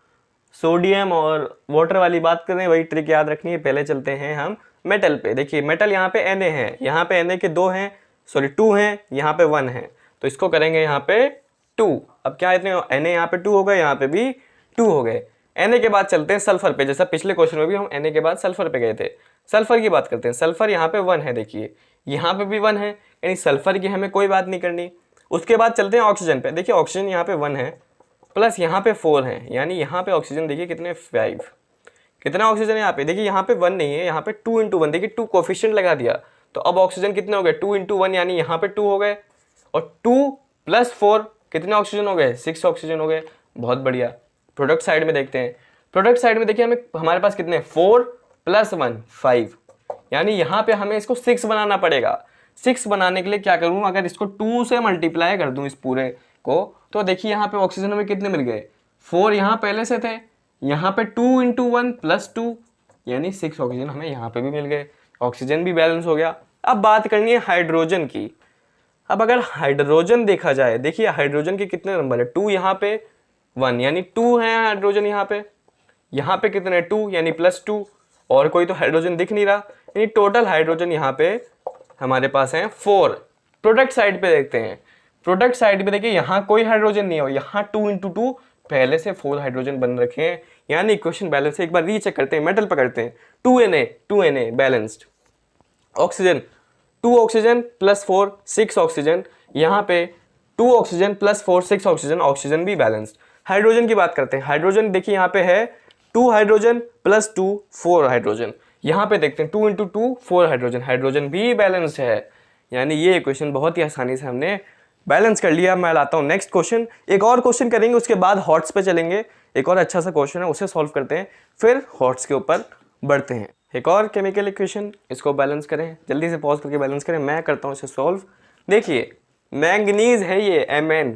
S1: सोडियम और वाटर वाली बात करें, वही ट्रिक याद रखनी है। पहले चलते हैं हम मेटल पे। देखिए मेटल यहाँ पे Na है, यहाँ पे Na के 2 हैं, सॉरी 2 हैं, यहाँ पे 1 है, तो इसको करेंगे यहाँ पे 2। अब क्या इतने Na यहाँ पे 2 हो गए, यहाँ पे भी 2 हो गए। Na के बाद चलते हैं सल्फर पे, जैसा पिछले क्वेश्चन में भी हम Na के बाद सल्फर पे गए थे। सल्फर की बात करते हैं, सल्फर यहाँ पे 1 है, देखिए यहाँ पे भी 1 है, यानी सल्फर की हमें कोई बात नहीं करनी। उसके बाद चलते हैं ऑक्सीजन पे। देखिए ऑक्सीजन यहाँ पे 1 है, प्लस यहाँ पे 4 है, यानी यहाँ पे ऑक्सीजन देखिए कितने 5। कितना ऑक्सीजन है यहाँ पे? देखिए यहाँ पे 1 नहीं है, यहाँ पे 2 × 1, देखिए 2 कोफिशिएंट लगा दिया, तो अब ऑक्सीजन कितने हो गए? 2 × 1, यानी यहाँ पे 2 हो गए, और 2 + 4 कितने ऑक्सीजन हो गए? 6 ऑक्सीजन हो गए। बहुत बढ़िया। प्रोडक्ट साइड में देखते हैं। प्रोडक्ट साइड में देखिए हमारे पास कितने 4 + 1 5, यानी यहाँ पे हमें इसको 6 बनाना पड़ेगा। 6 बनाने के लिए क्या करूँ, अगर इसको 2 से मल्टीप्लाई कर दूँ इस पूरे को, तो देखिए यहाँ पे ऑक्सीजन हमें कितने मिल गए, 4 यहाँ पहले से थे, यहाँ पे 2 × 1 + 2 यानी 6 ऑक्सीजन हमें यहाँ पे भी मिल गए, ऑक्सीजन भी बैलेंस हो गया। अब बात करनी है हाइड्रोजन की। अब अगर हाइड्रोजन देखा जाए, देखिए हाइड्रोजन के कितने नंबर है, 2 यहाँ पे 1 यानी 2 है हाइड्रोजन यहाँ पे कितने 2 यानी +2, और कोई तो हाइड्रोजन दिख नहीं रहा, यानी टोटल हाइड्रोजन यहाँ पे हमारे पास है 4। प्रोडक्ट साइड पे देखते हैं, प्रोडक्ट साइड पे देखिए यहाँ कोई हाइड्रोजन नहीं है और यहाँ 2 × 2 पहले से 4 हाइड्रोजन बन रखे हैं, यानी इक्वेशन बैलेंस है। एक बार रीचेक करते हैं, मेटल पकड़ते हैं, 2Na balanced. Oxygen 2 oxygen + 4 6 oxygen, यहाँ पे 2 ऑक्सीजन + 4 6 ऑक्सीजन, ऑक्सीजन भी बैलेंस्ड। हाइड्रोजन की बात करते हैं, हाइड्रोजन देखिए यहाँ पे है 2 हाइड्रोजन + 2 4 हाइड्रोजन, यहाँ पे देखते हैं 2 × 2 4 हाइड्रोजन, हाइड्रोजन भी बैलेंस्ड है, यानी ये इक्वेशन बहुत ही आसानी से हमने बैलेंस कर लिया। मैं लाता हूँ नेक्स्ट क्वेश्चन, एक और क्वेश्चन करेंगे, उसके बाद हॉट्स पे चलेंगे। एक और अच्छा सा क्वेश्चन है, उसे सॉल्व करते हैं, फिर हॉट्स के ऊपर बढ़ते हैं। एक और केमिकल इक्वेशन, इसको बैलेंस करें, जल्दी से पॉज करके बैलेंस करें, मैं करता हूँ इसे सॉल्व। देखिए मैंगनीज है ये Mn,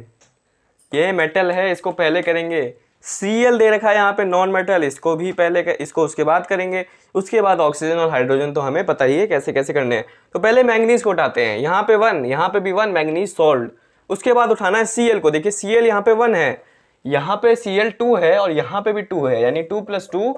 S1: ये मेटल है, इसको पहले करेंगे। Cl दे रखा है यहाँ पे नॉन मेटल, इसको भी पहले इसको उसके बाद करेंगे। उसके बाद ऑक्सीजन और हाइड्रोजन तो हमें पता ही है कैसे कैसे करने हैं। तो पहले मैंगनीज को उठाते हैं, यहाँ पे 1, यहाँ पे भी 1, मैंगनीज सॉल्ट। उसके बाद उठाना है Cl को, देखिए Cl यहाँ पे 1 है, यहाँ पे Cl 2 है और यहाँ पे भी 2 है, यानी 2 + 2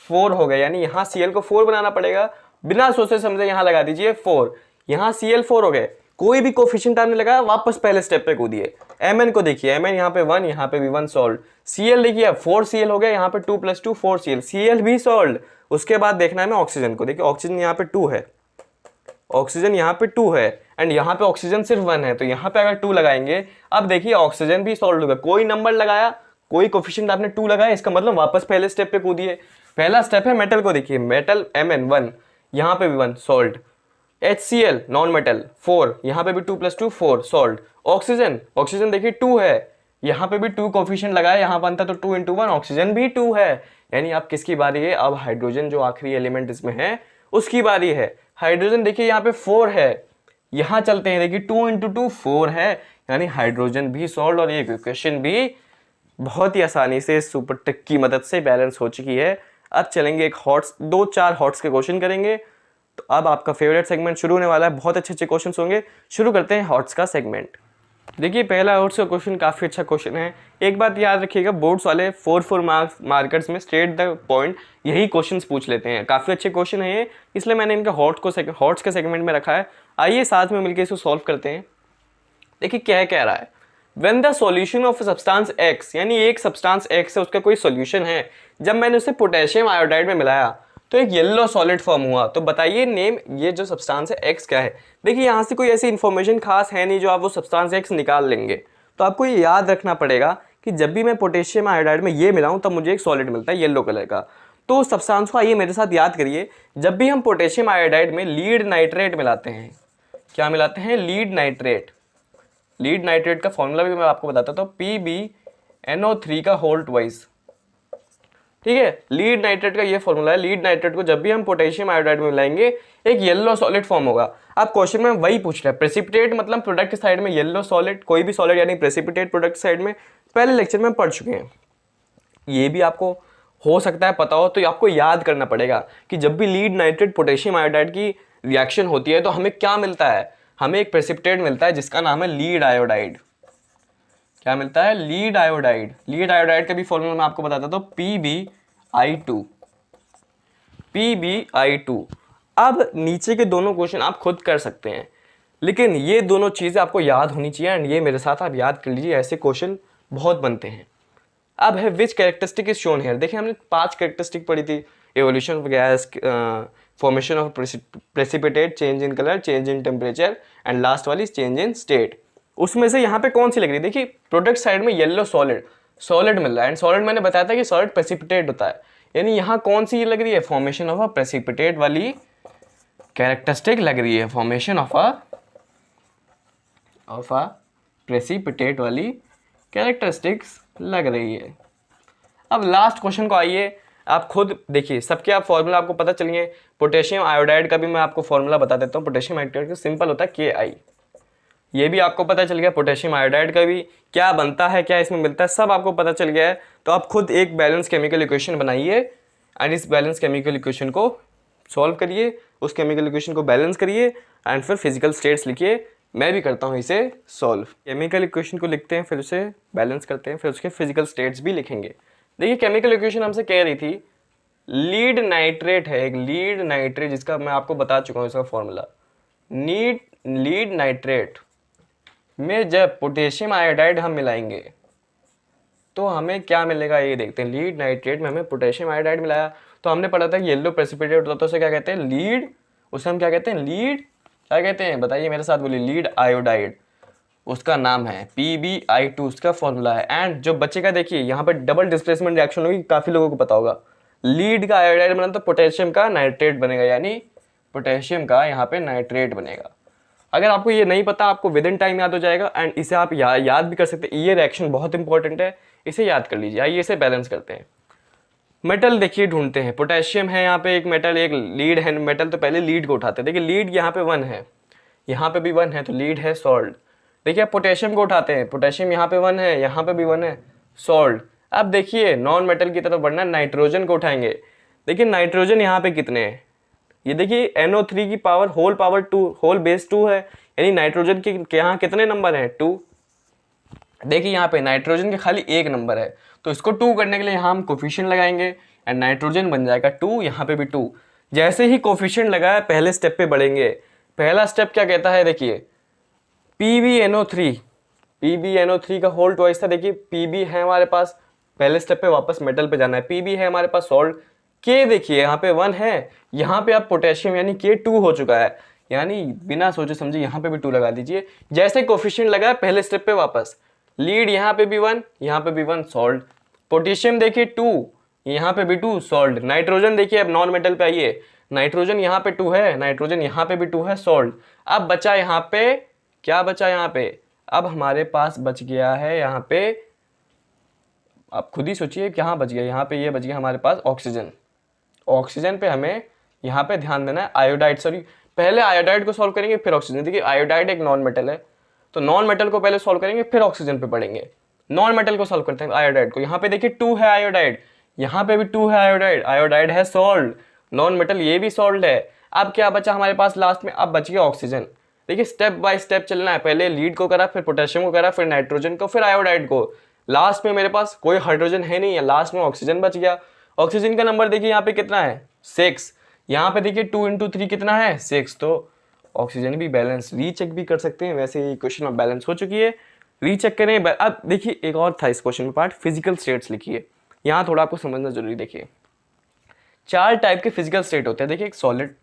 S1: 4 हो गया, यानी यहाँ Cl को 4 बनाना पड़ेगा। बिना सोचे समझे यहाँ लगा दीजिए 4, यहाँ Cl 4 हो गए, कोई भी कोफिशिएंट आपने लगाया वापस पहले स्टेप पे कूदिए। Mn को देखिए, Mn यहाँ पे 1, यहाँ पे भी 1 सॉल्ट। Cl देखिए 4 Cl हो गया, यहाँ पे 2 + 2 4 Cl, Cl भी सॉल्ट। उसके बाद देखना है हमें ऑक्सीजन को, देखिए ऑक्सीजन यहाँ पे 2 है, ऑक्सीजन यहाँ पे 2 है एंड यहाँ पे ऑक्सीजन सिर्फ 1 है, तो यहाँ पे अगर 2 लगाएंगे, अब देखिए ऑक्सीजन भी सॉल्ट होगा। कोई नंबर लगाया, कोई कोफिशिएंट आपने 2 लगाया, इसका मतलब वापस पहले स्टेप पे कूदिए। पहला स्टेप है मेटल को, देखिए मेटल Mn 1, यहाँ पे भी 1 सॉल्ट। HCl नॉन मेटल 4, यहाँ पे भी 2 + 2 4 सॉल्ट। ऑक्सीजन, ऑक्सीजन देखिए 2 है, यहाँ पे भी 2 कोफिशिएंट लगाया, यहाँ बनता तो 2 × 1, ऑक्सीजन भी 2 है, यानी अब किसकी बारी है, अब हाइड्रोजन जो आखिरी एलिमेंट इसमें है उसकी बारी है। हाइड्रोजन देखिए यहाँ पे 4 है, यहाँ चलते हैं, देखिए 2 × 2 4 है, यानी हाइड्रोजन भी सॉल्ट, और ये इक्वेशन भी बहुत ही आसानी से सुपर ट्रिक की मदद से बैलेंस हो चुकी है। अब चलेंगे एक हॉट्स, 2-4 हॉट्स के क्वेश्चन करेंगे, तो अब आपका फेवरेट सेगमेंट शुरू होने वाला है, बहुत अच्छे अच्छे क्वेश्चंस होंगे। शुरू करते हैं हॉट्स का सेगमेंट। देखिए पहला हॉट्स का क्वेश्चन काफ़ी अच्छा क्वेश्चन है। एक बात याद रखिएगा, बोर्ड्स वाले 4 मार्कर्स में स्ट्रेट द पॉइंट यही क्वेश्चंस पूछ लेते हैं, काफ़ी अच्छे क्वेश्चन है ये, इसलिए मैंने इनका हॉट्स के सेगमेंट में रखा है। आइए साथ में मिलकर इसको सॉल्व करते हैं। देखिए क्या कह रहा है, When the solution of a substance X, यानी एक सब्सटेंस X है, उसका कोई सॉल्यूशन है, जब मैंने उसे पोटेशियम आयोडाइड में मिलाया तो एक येलो सॉलिड फॉर्म हुआ, तो बताइए नेम, ये जो सब्सटेंस है X क्या है। देखिए यहाँ से कोई ऐसी इन्फॉर्मेशन खास है नहीं जो आप वो सब्सटेंस X निकाल लेंगे, तो आपको ये याद रखना पड़ेगा कि जब भी मैं पोटेशियम आयोडाइड में ये मिलाऊँ तब मुझे एक सॉलिड मिलता है येलो कलर का। तो उस सब्सटेंस को आइए मेरे साथ याद करिए, जब भी हम पोटेशियम आयोडाइड में लीड नाइट्रेट मिलाते हैं, क्या मिलाते हैं, लीड नाइट्रेट। लीड नाइट्रेट का फॉर्मूला भी मैं आपको बताता हूँ, PbNO3 का होल ट्वाइस, ठीक है। लीड नाइट्रेट का ये फॉर्मूला है, लीड नाइट्रेट को जब भी हम पोटेशियम आयोडाइड में मिलाएंगे एक येलो सॉलिड फॉर्म होगा। अब क्वेश्चन में वही पूछ रहा है, प्रेसिपिटेट मतलब प्रोडक्ट साइड में येलो सॉलिड, कोई भी सॉलिड यानी प्रेसिपिटेट प्रोडक्ट साइड में, पहले लेक्चर में पढ़ चुके हैं, ये भी आपको हो सकता है पता हो, तो आपको याद करना पड़ेगा कि जब भी लीड नाइट्रेट पोटेशियम आयोडाइड की रिएक्शन होती है तो हमें क्या मिलता है, हमें एक प्रेसिपिटेट मिलता है जिसका नाम है लीड आयोडाइड। क्या मिलता है, लीड आयोडाइड। लीड आयोडाइड का भी फॉर्मूला मैं आपको बताता हूँ, PbI2। अब नीचे के दोनों क्वेश्चन आप खुद कर सकते हैं, लेकिन ये दोनों चीज़ें आपको याद होनी चाहिए एंड ये मेरे साथ आप याद कर लीजिए, ऐसे क्वेश्चन बहुत बनते हैं। अब है विच कैरेक्टरिस्टिक इज शोन हियर। देखिए हमने 5 कैरेक्टरिस्टिक पढ़ी थी, evolution of gas, formation of precipitate, change in colour, change in temperature and last वाली चेंज इन स्टेट। उसमें से यहाँ पे कौन सी लग रही है, देखिए प्रोडक्ट साइड में येलो सॉलिड मिल रहा है एंड सॉलिड मैंने बताया था कि सॉलिड प्रेसिपिटेट होता है, यानी यहाँ कौन सी लग रही है, फॉर्मेशन ऑफ अ प्रेसिपिटेट वाली कैरेक्टरिस्टिक लग रही है, फॉर्मेशन ऑफ अ प्रेसिपिटेट वाली कैरेक्टरिस्टिक्स लग रही है। अब लास्ट क्वेश्चन को आइए, आप खुद देखिए, सबके आप फॉर्मूला आपको पता चलिए। पोटेशियम आयोडाइड का भी मैं आपको फॉर्मूला बता देता हूँ। पोटेशियम आयोडाइड का सिंपल होता है KI, ये भी आपको पता चल गया। पोटेशियम आयोडाइड का भी क्या बनता है, क्या इसमें मिलता है, सब आपको पता चल गया है। तो आप खुद एक बैलेंस केमिकल इक्वेशन बनाइए एंड इस बैलेंस केमिकल इक्वेशन को सॉल्व करिए, उस केमिकल इक्वेशन को बैलेंस करिए एंड फिर फिजिकल स्टेट्स लिखिए। मैं भी करता हूँ इसे सॉल्व। केमिकल इक्वेशन को लिखते हैं, फिर उसे बैलेंस करते हैं, फिर उसके फिजिकल स्टेट्स भी लिखेंगे। देखिए केमिकल इक्वेशन हमसे कह रही थी लीड नाइट्रेट है, एक लीड नाइट्रेट जिसका मैं आपको बता चुका हूँ इसका फॉर्मूला। लीड नाइट्रेट में जब पोटेशियम आयोडाइड हम मिलाएंगे तो हमें क्या मिलेगा, ये देखते हैं। लीड नाइट्रेट में हमें पोटेशियम आयोडाइड मिलाया तो हमने पढ़ा था कि येलो प्रेसिपिटेट होता है तो उसे क्या कहते हैं, लीड। उसे हम क्या कहते हैं, लीड क्या कहते हैं, बताइए मेरे साथ बोलिए, लीड आयोडाइड। उसका नाम है PbI2, उसका फॉर्मूला है। एंड जो बचेगा देखिए यहाँ पर डबल डिस्प्लेसमेंट रिएक्शन होगी, काफ़ी लोगों को पता होगा। लीड का आयोडाइड बना तो पोटेशियम का नाइट्रेट बनेगा, यानी पोटेशियम का यहाँ पे नाइट्रेट बनेगा। अगर आपको ये नहीं पता, आपको विद इन टाइम याद हो जाएगा एंड इसे आप याद भी कर सकते हैं। ये रिएक्शन बहुत इंपॉर्टेंट है, इसे याद कर लीजिए। आइए इसे बैलेंस करते हैं। मेटल देखिए ढूंढते हैं, पोटेशियम है यहाँ पे एक मेटल, एक लीड है मेटल, तो पहले लीड को उठाते हैं। देखिए लीड यहाँ पे 1 है, यहाँ पे भी 1 है, तो लीड है सॉल्ट। देखिए पोटेशियम को उठाते हैं, पोटेशियम यहाँ पे 1 है, यहाँ पे भी 1 है, सॉल्ट। अब देखिए नॉन मेटल की तरफ बढ़ना, नाइट्रोजन को उठाएंगे। देखिए नाइट्रोजन यहाँ पे कितने हैं, ये देखिए NO3 की power whole power 2 whole base 2 है, यानी नाइट्रोजन के यहाँ कितने नंबर हैं, 2। देखिए यहाँ पे नाइट्रोजन के खाली 1 नंबर है, तो इसको 2 करने के लिए यहाँ हम कोफिशिएंट लगाएंगे एंड नाइट्रोजन बन जाएगा 2, यहाँ पे भी 2। जैसे ही कोफिशिएंट लगाया पहले स्टेप पे बढ़ेंगे। पहला स्टेप क्या कहता है, देखिए PbNO3 का होल ट्वाइस था। देखिए Pb है हमारे पास, पहले स्टेप पे वापस मेटल पे जाना है। Pb है हमारे पास सॉल्ट, K देखिए यहाँ पे 1 है, यहाँ पे आप पोटेशियम यानी K 2 हो चुका है, यानी बिना सोचे समझे यहाँ पे भी 2 लगा दीजिए। जैसे कोफिशिएंट लगाया पहले स्टेप पे वापस, लीड यहाँ पे भी 1, यहाँ पे भी 1, सॉल्ट। पोटेशियम देखिए 2, यहाँ पे भी 2, सॉल्ट। नाइट्रोजन देखिए, अब नॉन मेटल पे आइए, नाइट्रोजन यहाँ पे 2 है, नाइट्रोजन यहाँ पे भी 2 है, सॉल्ट। अब बचा यहाँ पे, क्या बचा यहाँ पे, अब हमारे पास बच गया है यहाँ पे, आप खुद ही सोचिए क्या बच गया, यहाँ पे ये बच गया हमारे पास ऑक्सीजन। ऑक्सीजन पे हमें यहाँ पे ध्यान देना है। आयोडाइड, सॉरी पहले आयोडाइड को सॉल्व करेंगे फिर ऑक्सीजन। देखिए आयोडाइड एक नॉन मेटल है, तो नॉन मेटल को पहले सॉल्व करेंगे फिर ऑक्सीजन पे पढ़ेंगे। नॉन मेटल को सॉल्व करते हैं आयोडाइड को। यहाँ पे देखिए 2 है आयोडाइड, यहाँ पे भी 2 है आयोडाइड, आयोडाइड है सॉल्ट, नॉन मेटल ये भी सॉल्ट है। अब क्या बचा हमारे पास लास्ट में, अब बच गया ऑक्सीजन। देखिए स्टेप बाय स्टेप चलना है, पहले लीड को करा, फिर पोटेशियम को करा, फिर नाइट्रोजन को, फिर आयोडाइड को। लास्ट में मेरे पास कोई हाइड्रोजन है नहीं है, लास्ट में ऑक्सीजन बच गया। ऑक्सीजन का नंबर देखिए यहाँ पे कितना है, 6। यहाँ पे देखिए 2 × 3 कितना है, 6। तो ऑक्सीजन भी बैलेंस, रीचेक भी कर सकते हैं। वैसे ये क्वेश्चन में बैलेंस हो चुकी है, रीचेक करें। अब देखिए एक और था इस क्वेश्चन में पार्ट, फिजिकल स्टेट्स लिखिए। यहाँ थोड़ा आपको समझना जरूरी। देखिए 4 टाइप के फिजिकल स्टेट होते हैं। देखिए एक सॉलिड,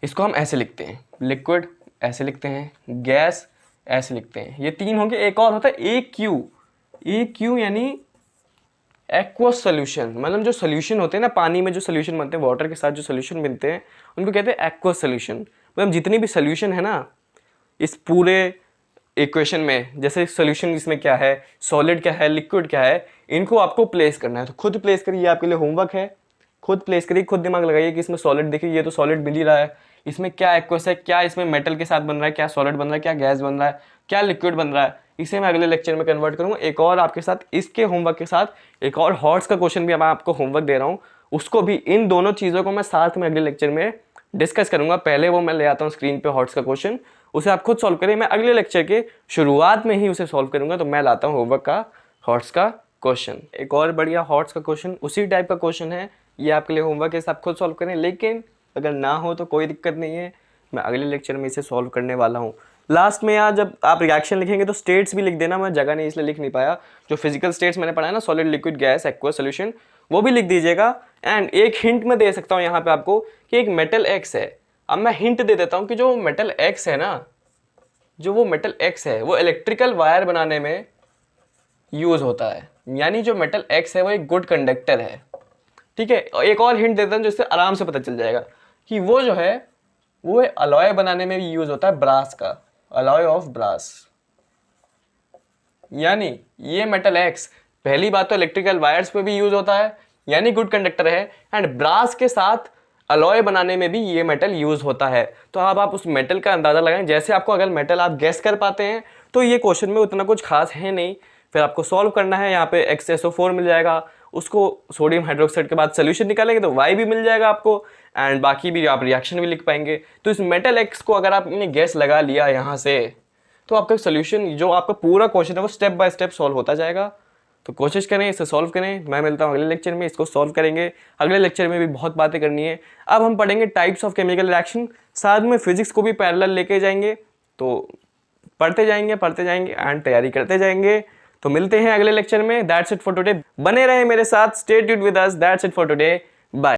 S1: इसको हम ऐसे लिखते हैं, लिक्विड ऐसे लिखते हैं, गैस ऐसे लिखते हैं, ये 3 होंगे। एक और होता है AQ यानी एक्वस सोल्यूशन, मतलब जो सोल्यूशन होते हैं ना पानी में, जो सोल्यूशन बनते हैं वाटर के साथ, जो सोल्यूशन बनते हैं उनको कहते हैं एक्वस सोल्यूशन। मतलब जितनी भी सोल्यूशन है ना इस पूरे इक्वेशन में, जैसे सोल्यूशन इसमें क्या है, सॉलिड क्या है, लिक्विड क्या है, इनको आपको प्लेस करना है। तो खुद प्लेस करिए, आपके लिए होमवर्क है, खुद प्लेस करिए, खुद दिमाग लगाइए कि इसमें सॉलिड, देखिए ये तो सॉलिड मिल ही रहा है, इसमें क्या एक्वस है, क्या इसमें मेटल के साथ बन रहा है, क्या सॉलिड बन रहा है, क्या गैस बन रहा है, क्या लिक्विड बन रहा है। इसे मैं अगले लेक्चर में कन्वर्ट करूंगा। एक और आपके साथ इसके होमवर्क के साथ एक और हॉट्स का क्वेश्चन भी मैं आपको होमवर्क दे रहा हूँ, उसको भी, इन दोनों चीज़ों को मैं साथ में अगले लेक्चर में डिस्कस करूंगा। पहले वो मैं ले आता हूँ स्क्रीन पे हॉट्स का क्वेश्चन, उसे आप खुद सॉल्व करें। मैं अगले लेक्चर के शुरुआत में ही उसे सॉल्व करूंगा। तो मैं लाता हूँ होमवर्क का हॉट्स का क्वेश्चन, एक और बढ़िया हॉट्स का क्वेश्चन, उसी टाइप का क्वेश्चन है, ये आपके लिए होमवर्क है, आप खुद सॉल्व करें। लेकिन अगर ना हो तो कोई दिक्कत नहीं है, मैं अगले लेक्चर में इसे सॉल्व करने वाला हूँ। लास्ट में यार जब आप रिएक्शन लिखेंगे तो स्टेट्स भी लिख देना, मैं जगह नहीं इसलिए लिख नहीं पाया। जो फिजिकल स्टेट्स मैंने पढ़ा है ना, solid, liquid, gas, aqueous solution, वो भी लिख दीजिएगा। एंड एक हिंट मैं दे सकता हूँ यहाँ पे आपको कि एक मेटल एक्स है। अब मैं हिंट दे देता हूँ कि जो मेटल एक्स है ना, जो वो मेटल एक्स है वो इलेक्ट्रिकल वायर बनाने में यूज होता है, यानी जो मेटल एक्स है वो एक गुड कंडक्टर है। ठीक है, एक और हिंट देता हूँ जिससे आराम से पता चल जाएगा कि वो जो है वो अलॉय बनाने में भी यूज होता है, ब्रास का, अलॉय ऑफ ब्रास। यानी ये मेटल एक्स पहली बात तो इलेक्ट्रिकल वायर्स में भी यूज होता है, यानी गुड कंडक्टर है। एंड ब्रास के साथ अलॉय बनाने में भी ये मेटल यूज होता है। तो अब आप उस मेटल का अंदाजा लगाएं। जैसे आपको अगर मेटल आप गैस कर पाते हैं तो ये क्वेश्चन में उतना कुछ खास है नहीं। फिर आपको सॉल्व करना है, यहाँ पे XSO4 मिल जाएगा, उसको सोडियम हाइड्रोक्साइड के बाद सोल्यूशन निकालेंगे तो Y भी मिल जाएगा आपको, एंड बाकी भी आप रिएक्शन भी लिख पाएंगे। तो इस मेटल X को अगर आपने गैस लगा लिया यहाँ से, तो आपका सोल्यूशन जो आपका पूरा क्वेश्चन है वो स्टेप बाय स्टेप सॉल्व होता जाएगा। तो कोशिश करें, इसे सॉल्व करें। मैं मिलता हूँ अगले लेक्चर में, इसको सॉल्व करेंगे। अगले लेक्चर में भी बहुत बातें करनी है। अब हम पढ़ेंगे टाइप्स ऑफ केमिकल रिएक्शन, साथ में फिजिक्स को भी पैरेलल लेके जाएंगे। तो पढ़ते जाएंगे एंड तैयारी करते जाएंगे। तो मिलते हैं अगले लेक्चर में। That's it for today. बने रहें मेरे साथ, stay tuned with us. That's it for today, bye.